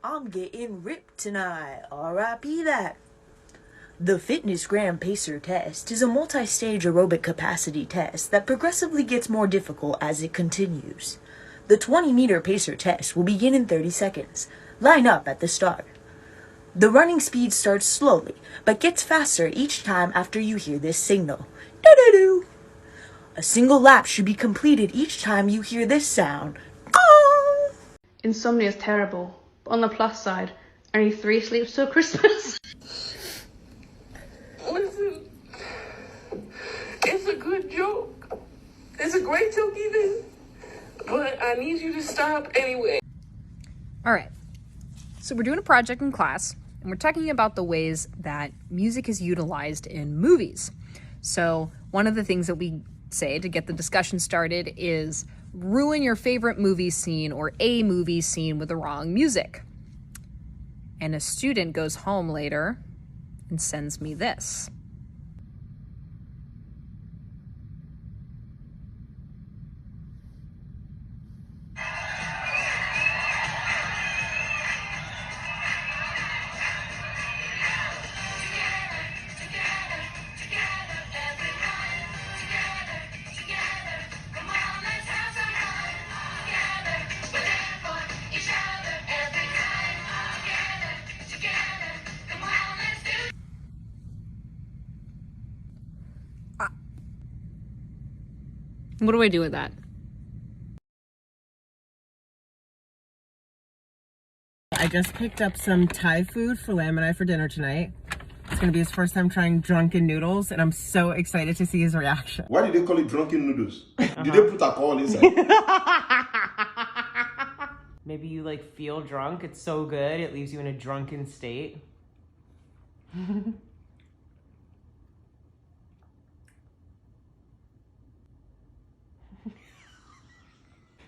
I'm getting ripped tonight. R.I.P. that. The Fitness Gram Pacer test is a multi-stage aerobic capacity test that progressively gets more difficult as it continues. The 20-meter pacer test will begin in 30 seconds. Line up at the start. The running speed starts slowly, but gets faster each time after you hear this signal. Doo-doo-doo. A single lap should be completed each time you hear this sound. Oh! Insomnia is terrible, but on the plus side, only 3 sleeps till Christmas. Listen, it's a good joke. It's a great joke even, but I need you to stop anyway. All right, so we're doing a project in class, and we're talking about the ways that music is utilized in movies. So one of the things that we say to get the discussion started is ruin your favorite movie scene or a movie scene with the wrong music. And a student goes home later and sends me this. What do I do with that? I just picked up some Thai food for Lamb and I for dinner tonight. It's gonna be his first time trying drunken noodles, and I'm so excited to see his reaction. Why did they call it drunken noodles? Did they put alcohol inside? Maybe you like feel drunk, it's so good, it leaves you in a drunken state.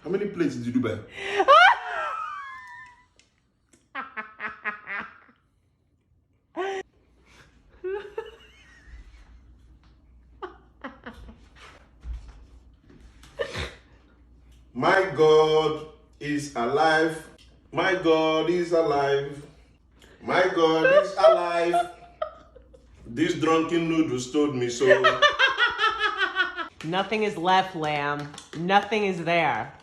How many plates did you buy? My God is alive. My God is alive. My God is alive. These drunken noodles told me so. Nothing is left, Lamb. Nothing is there.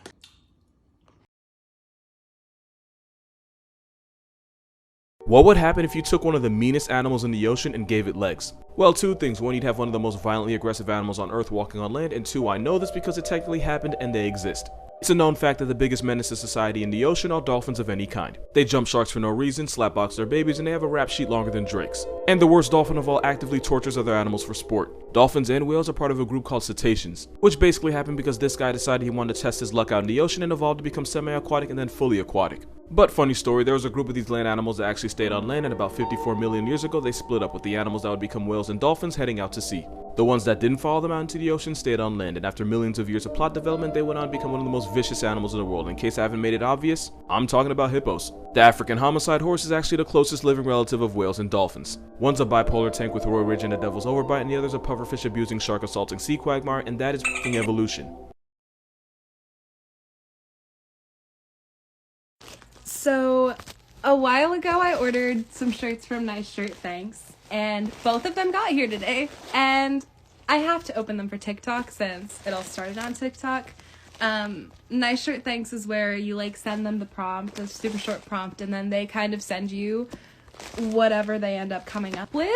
What would happen if you took one of the meanest animals in the ocean and gave it legs? Well, 2 things. 1, you'd have one of the most violently aggressive animals on Earth walking on land, and 2, I know this because it technically happened and they exist. It's a known fact that the biggest menace to society in the ocean are dolphins of any kind. They jump sharks for no reason, slapbox their babies, and they have a rap sheet longer than Drake's. And the worst dolphin of all actively tortures other animals for sport. Dolphins and whales are part of a group called cetaceans, which basically happened because this guy decided he wanted to test his luck out in the ocean and evolved to become semi-aquatic and then fully aquatic. But funny story, there was a group of these land animals that actually stayed on land, and about 54 million years ago they split up, with the animals that would become whales and dolphins heading out to sea. The ones that didn't follow them out into the ocean stayed on land, and after millions of years of plot development, they went on to become one of the most vicious animals in the world. In case I haven't made it obvious, I'm talking about hippos. The African homicide horse is actually the closest living relative of whales and dolphins. One's a bipolar tank with Roy Ridge and a devil's overbite, and the other's a pufferfish abusing shark assaulting sea quagmire, and that is f***ing evolution. So, a while ago I ordered some shirts from Nice Shirt Thanks, and both of them got here today, and I have to open them for TikTok since it all started on TikTok. Nice Shirt Thanks is where you like send them the prompt, a super short prompt, and then they kind of send you whatever they end up coming up with.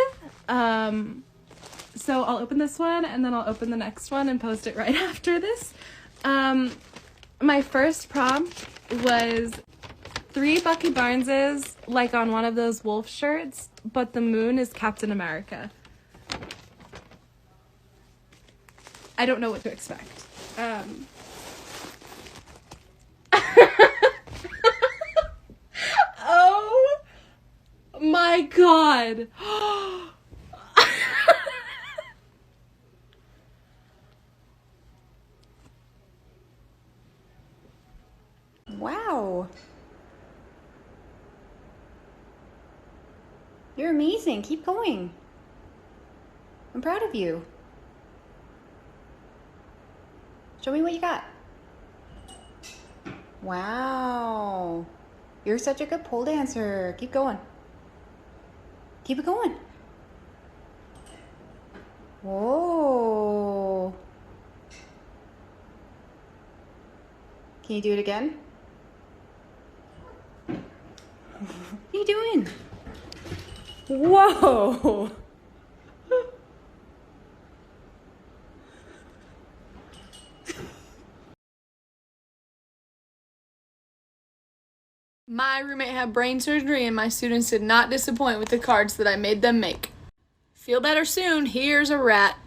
So I'll open this one, and then I'll open the next one and post it right after this. My first prompt was 3 Bucky Barneses, like on one of those wolf shirts, but the moon is Captain America. I don't know what to expect. Oh my god. Wow. You're amazing. Keep going. I'm proud of you. Show me what you got. Wow. You're such a good pole dancer. Keep going. Keep it going. Whoa. Can you do it again? What are you doing? Whoa. My roommate had brain surgery and my students did not disappoint with the cards that I made them make. Feel better soon, here's a rat.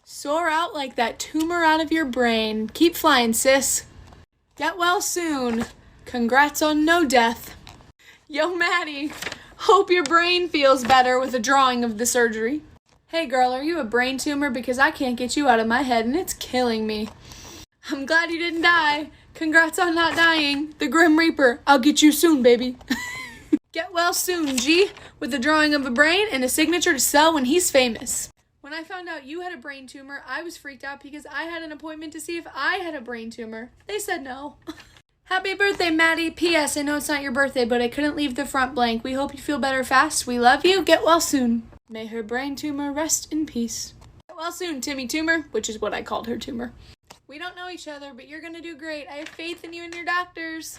Soar out like that tumor out of your brain. Keep flying, sis. Get well soon. Congrats on no death. Yo, Maddie, hope your brain feels better with a drawing of the surgery. Hey girl, are you a brain tumor? Because I can't get you out of my head and it's killing me. I'm glad you didn't die. Congrats on not dying. The Grim Reaper. I'll get you soon, baby. Get well soon, G, with a drawing of a brain and a signature to sell when he's famous. When I found out you had a brain tumor, I was freaked out because I had an appointment to see if I had a brain tumor. They said no. Happy birthday, Maddie. P.S. I know it's not your birthday, but I couldn't leave the front blank. We hope you feel better fast. We love you. Get well soon. May her brain tumor rest in peace. Get well soon, Timmy Tumor, which is what I called her tumor. We don't know each other, but you're gonna do great. I have faith in you and your doctors.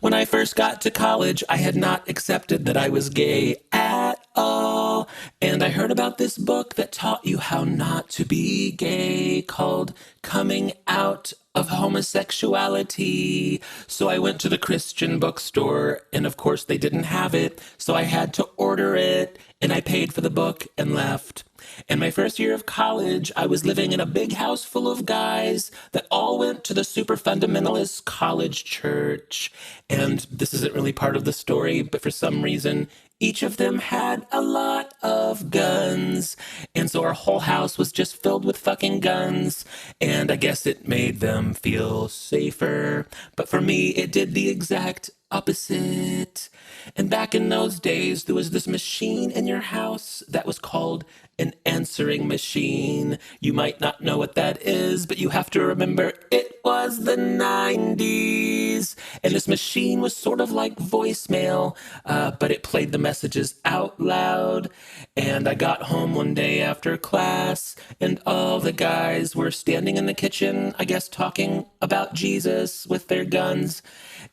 When I first got to college, I had not accepted that I was gay at all. And I heard about this book that taught you how not to be gay, called Coming Out of Homosexuality. So I went to the Christian bookstore, and of course they didn't have it, so I had to order it, and I paid for the book and left. In my first year of college, I was living in a big house full of guys that all went to the super fundamentalist college church. And this isn't really part of the story, but for some reason, each of them had a lot of guns. And so our whole house was just filled with fucking guns. And I guess it made them feel safer. But for me, it did the exact opposite. And back in those days, there was this machine in your house that was called an answering machine. You might not know what that is, but you have to remember it was the 90s. And this machine was sort of like voicemail, but it played the messages out loud. And I got home one day after class, and all the guys were standing in the kitchen, I guess talking about Jesus with their guns.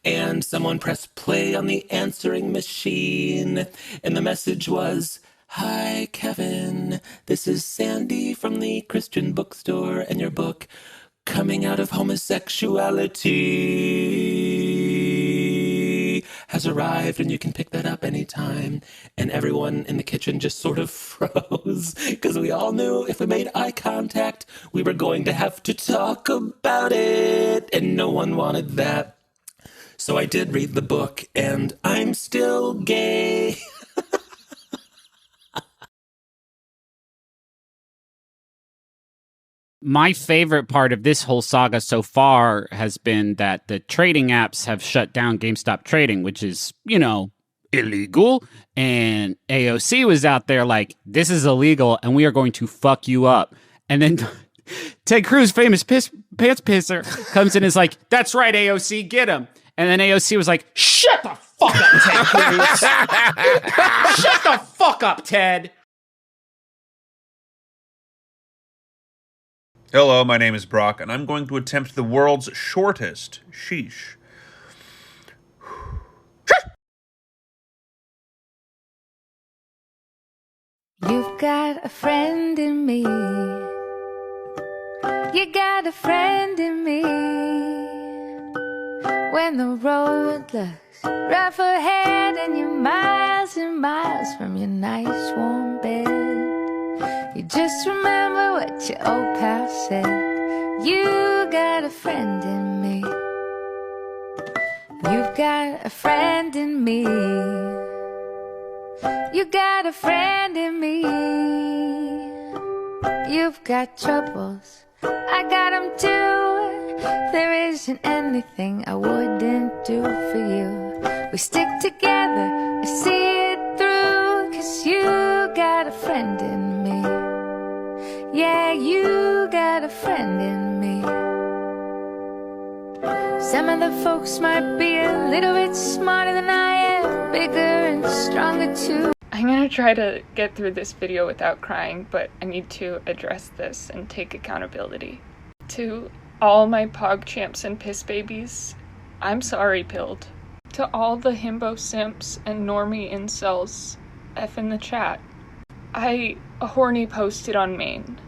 And someone pressed play on the answering machine, and the message was, "Hi, Kevin. This is Sandy from the Christian bookstore, and your book, Coming Out of Homosexuality, has arrived, and you can pick that up anytime." And everyone in the kitchen just sort of froze, because we all knew if we made eye contact, we were going to have to talk about it, and no one wanted that. So I did read the book, and I'm still gay. My favorite part of this whole saga so far has been that the trading apps have shut down GameStop trading, which is, you know, illegal. And AOC was out there like, this is illegal and we are going to fuck you up. And then Ted Cruz, famous pants pisser, comes in and is like, that's right, AOC, get him. And then AOC was like, shut the fuck up, Ted Cruz. Shut the fuck up, Ted. Hello, my name is Brock, and I'm going to attempt the world's shortest sheesh. You've got a friend in me. You got a friend in me. When the road looks rough ahead and you're miles and miles from your nice warm bed, you just remember what your old pal said. You got a friend in me. You've got a friend in me. You got a friend in me. You've got troubles, I got 'em too. There isn't anything I wouldn't do for you. We stick together, I see it through. 'Cause you got a friend in me. Yeah, you got a friend in me. Some of the folks might be a little bit smarter than I am, bigger and stronger too. I'm gonna try to get through this video without crying, but I need to address this and take accountability. To all my PogChamps and piss babies, I'm sorry, Pilled. To all the himbo simps and normie incels, F in the chat. I horny posted on Maine,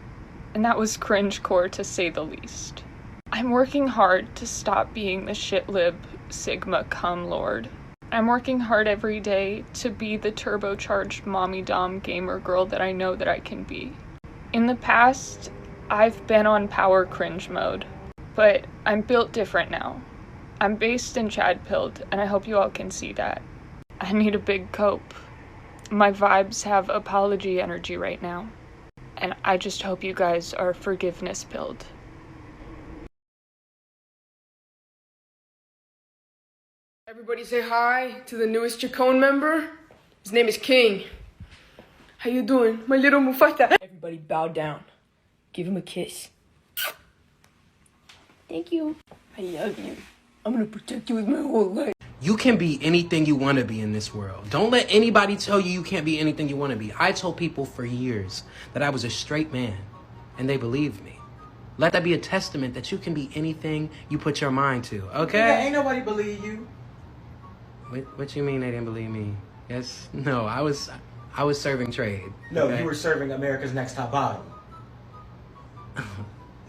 and that was cringecore to say the least. I'm working hard to stop being the shitlib Sigma cum lord. I'm working hard every day to be the turbocharged mommy dom gamer girl that I know that I can be. In the past, I've been on power cringe mode, but I'm built different now. I'm based in Chad Pilled, and I hope you all can see that. I need a big cope. My vibes have apology energy right now, and I just hope you guys are forgiveness pilled. Everybody say hi to the newest Chacon member. His name is King. How you doing, my little Mufasa? Everybody bow down. Give him a kiss. Thank you. I love you. I'm gonna protect you with my whole life. You can be anything you want to be in this world. Don't let anybody tell you you can't be anything you want to be. I told people for years that I was a straight man, and they believed me. Let that be a testament that you can be anything you put your mind to, okay? Yeah, ain't nobody believe you. What you mean they didn't believe me? Yes? No, I was serving trade. No, okay? you were serving America's Next Top Bottom.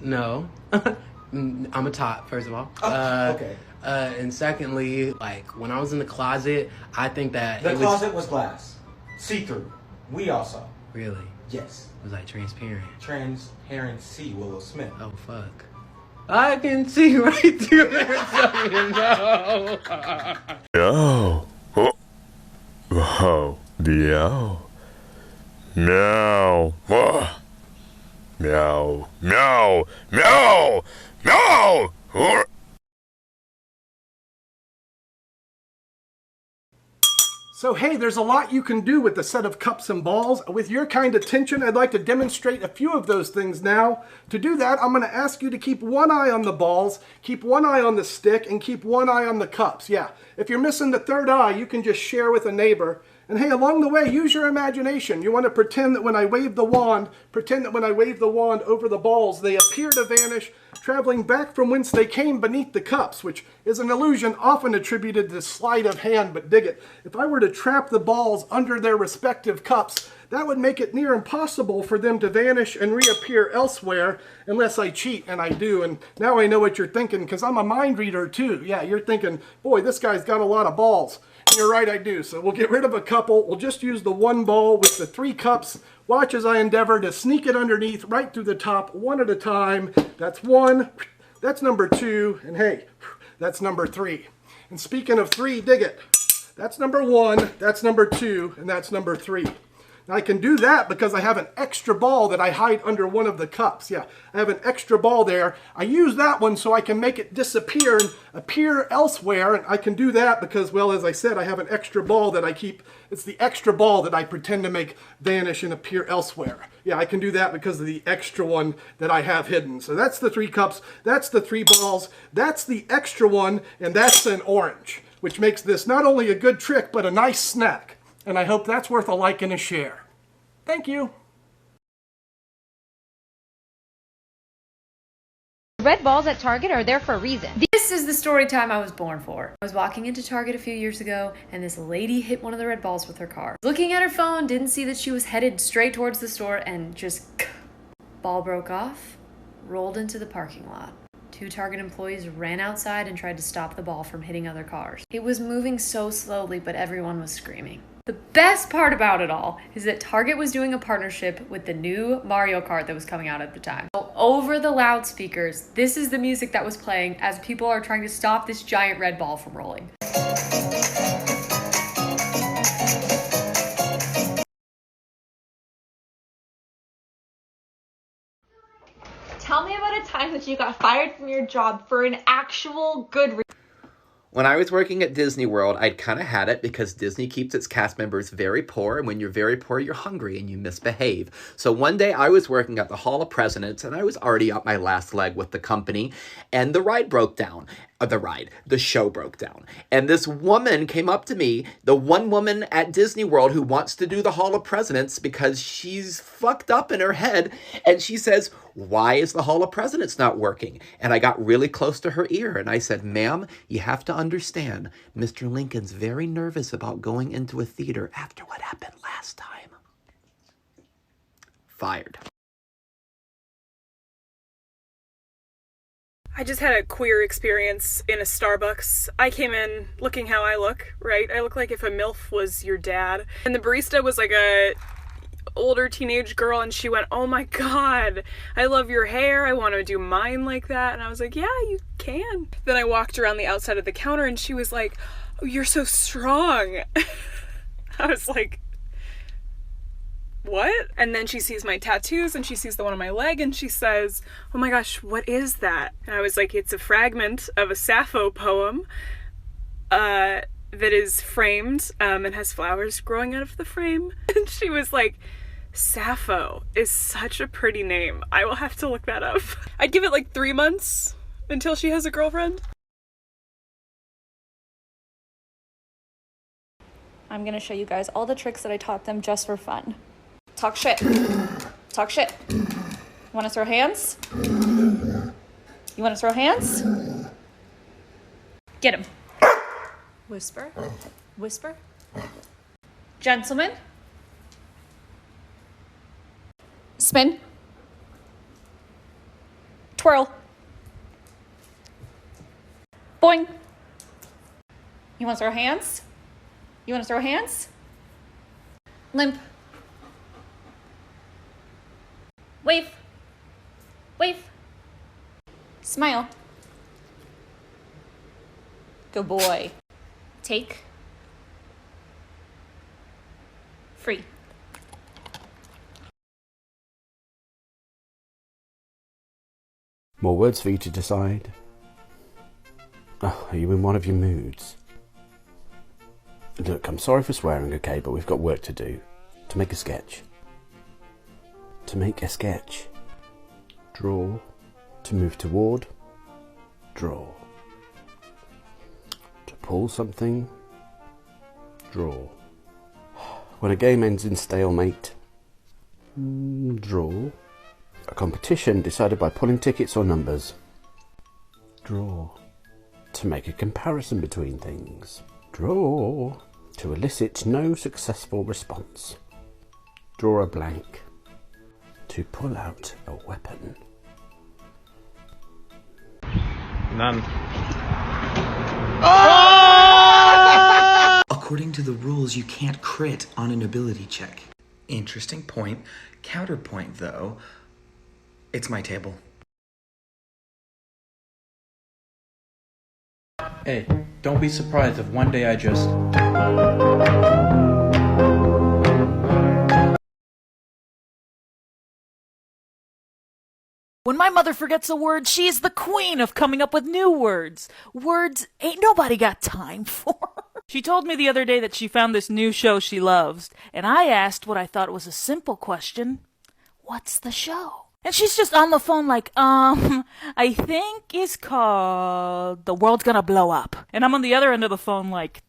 No. I'm a top, first of all. Oh, okay. And secondly, like, when I was in the closet, I think that The closet was glass. See-through. We all saw. Really? Yes. It was like transparent. Transparency, Willow Smith. Oh, fuck. I can see right through it, so you know. Yo. Oh. Wow. Meow. Meow. Oh. Meow. Meow. Meow. Meow. Oh. So hey, there's a lot you can do with a set of cups and balls. With your kind attention, I'd like to demonstrate a few of those things now. To do that, I'm going to ask you to keep one eye on the balls, keep one eye on the stick, and keep one eye on the cups. Yeah, if you're missing the third eye, you can just share with a neighbor. And hey, along the way, use your imagination. You want to pretend that when I wave the wand over the balls, they appear to vanish, traveling back from whence they came beneath the cups, which is an illusion often attributed to sleight of hand, but dig it. If I were to trap the balls under their respective cups, that would make it near impossible for them to vanish and reappear elsewhere unless I cheat, and I do. And now I know what you're thinking, because I'm a mind reader too. Yeah, you're thinking, boy, this guy's got a lot of balls. And you're right, I do. So we'll get rid of a couple. We'll just use the one ball with the 3 cups. Watch as I endeavor to sneak it underneath, right through the top, one at a time. That's 1. That's number 2. And hey, that's number 3. And speaking of 3, dig it. That's number 1, that's number 2, and that's number 3. Now I can do that because I have an extra ball that I hide under one of the cups. Yeah, I have an extra ball there. I use that one so I can make it disappear and appear elsewhere. And I can do that because, well, as I said, I have an extra ball that I keep. It's the extra ball that I pretend to make vanish and appear elsewhere. Yeah, I can do that because of the extra one that I have hidden. So that's the 3 cups, that's the 3 balls, that's the extra one, and that's an orange, which makes this not only a good trick, but a nice snack. And I hope that's worth a like and a share. Thank you. Red balls at Target are there for a reason. This is the story time I was born for. I was walking into Target a few years ago, and this lady hit one of the red balls with her car. Looking at her phone, didn't see that she was headed straight towards the store, and just ball broke off, rolled into the parking lot. 2 Target employees ran outside and tried to stop the ball from hitting other cars. It was moving so slowly, but everyone was screaming. The best part about it all is that Target was doing a partnership with the new Mario Kart that was coming out at the time. So over the loudspeakers, this is the music that was playing as people are trying to stop this giant red ball from rolling. Tell me about your job for an actual good reason. When I was working at Disney World, I'd kind of had it because Disney keeps its cast members very poor, and when you're very poor, you're hungry and you misbehave. So one day I was working at the Hall of Presidents, and I was already up my last leg with the company, and the ride broke down. The show broke down. And this woman came up to me, the one woman at Disney World who wants to do the Hall of Presidents because she's fucked up in her head, and she says, "Why is the Hall of Presidents not working?" And I got really close to her ear, and I said, "Ma'am, you have to understand, Mr. Lincoln's very nervous about going into a theater after what happened last time." Fired. I just had a queer experience in a Starbucks. I came in looking how I look, right? I look like if a MILF was your dad. And the barista was like a older teenage girl, and she went, "Oh my God, I love your hair. I want to do mine like that." And I was like, "Yeah, you can." Then I walked around the outside of the counter, and she was like, "Oh, you're so strong." I was like, "What?" And then she sees my tattoos, and she sees the one on my leg, and she says, "Oh my gosh, what is that?" And I was like, "It's a fragment of a Sappho poem that is framed and has flowers growing out of the frame." And she was like, "Sappho is such a pretty name. I will have to look that up." I'd give it like 3 months until she has a girlfriend. I'm gonna show you guys all the tricks that I taught them just for fun. Talk shit. Talk shit. You wanna throw hands? You wanna throw hands? Get him. Whisper. Whisper. Gentlemen. Spin. Twirl. Boing. You wanna throw hands? You wanna throw hands? Limp. Wave. Wave. Smile. Good boy. Take. Free. More words for you to decide. Oh, are you in one of your moods? Look, I'm sorry for swearing, okay, but we've got work to do. To make a sketch. To make a sketch. Draw. To move toward. Draw. To pull something. Draw. When a game ends in stalemate. Draw. A competition decided by pulling tickets or numbers. Draw. To make a comparison between things. Draw. To elicit no successful response. Draw a blank. To pull out a weapon. None. According to the rules, you can't crit on an ability check. Interesting point. Counterpoint, though. It's my table. Hey, don't be surprised if one day I just... When my mother forgets a word, she is the queen of coming up with new words. Words ain't nobody got time for. She told me the other day that she found this new show she loves, and I asked what I thought was a simple question. What's the show? And she's just on the phone like, I think it's called The World's Gonna Blow Up. And I'm on the other end of the phone like,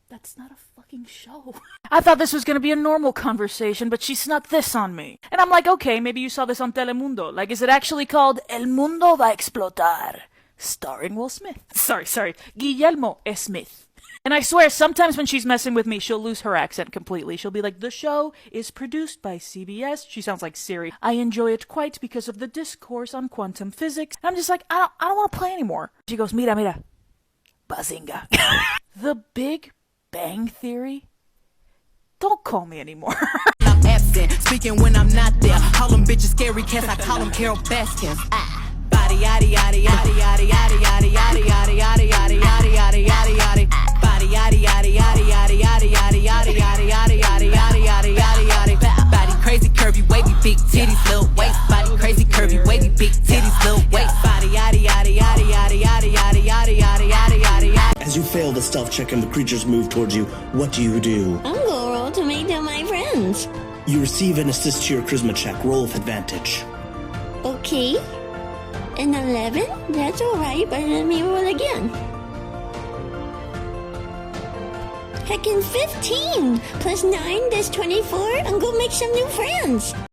that's not a fucking show. I thought this was gonna be a normal conversation, but she snuck this on me. And I'm like, okay, maybe you saw this on Telemundo. Like, is it actually called El Mundo Va a Explotar? Starring Will Smith. Sorry, Guillermo Smith. And I swear, sometimes when she's messing with me, she'll lose her accent completely. She'll be like, the show is produced by CBS. She sounds like Siri. I enjoy it quite because of the discourse on quantum physics. And I'm just like, I don't want to play anymore. She goes, mira. Bazinga. The Big Bang Theory? Don't call me anymore. I'm absent, speaking when I'm not there. Call them bitches scary cats, I call them Carol Baskins. Body yaddy yaddy yaddy yaddy yaddy yaddy yaddy yaddy yaddy yaddy yaddy yaddy yaddy yaddy. Body yaddy yaddy yaddy yaddy yaddy yaddy yaddy yaddy yaddy yaddy yaddy yaddy yaddy yaddy. Body crazy curvy wavy big titties little waist. Body crazy curvy wavy big titties little waist. Body yaddy yaddy As you fail the stealth check and the creatures move towards you, what do you do? I'm gonna roll to make them my friends. You receive an assist to your charisma check. Roll with advantage. Okay. An 11? That's alright, but let me roll again. Heckin' 15! Plus 9, that's 24. I'm gonna make some new friends.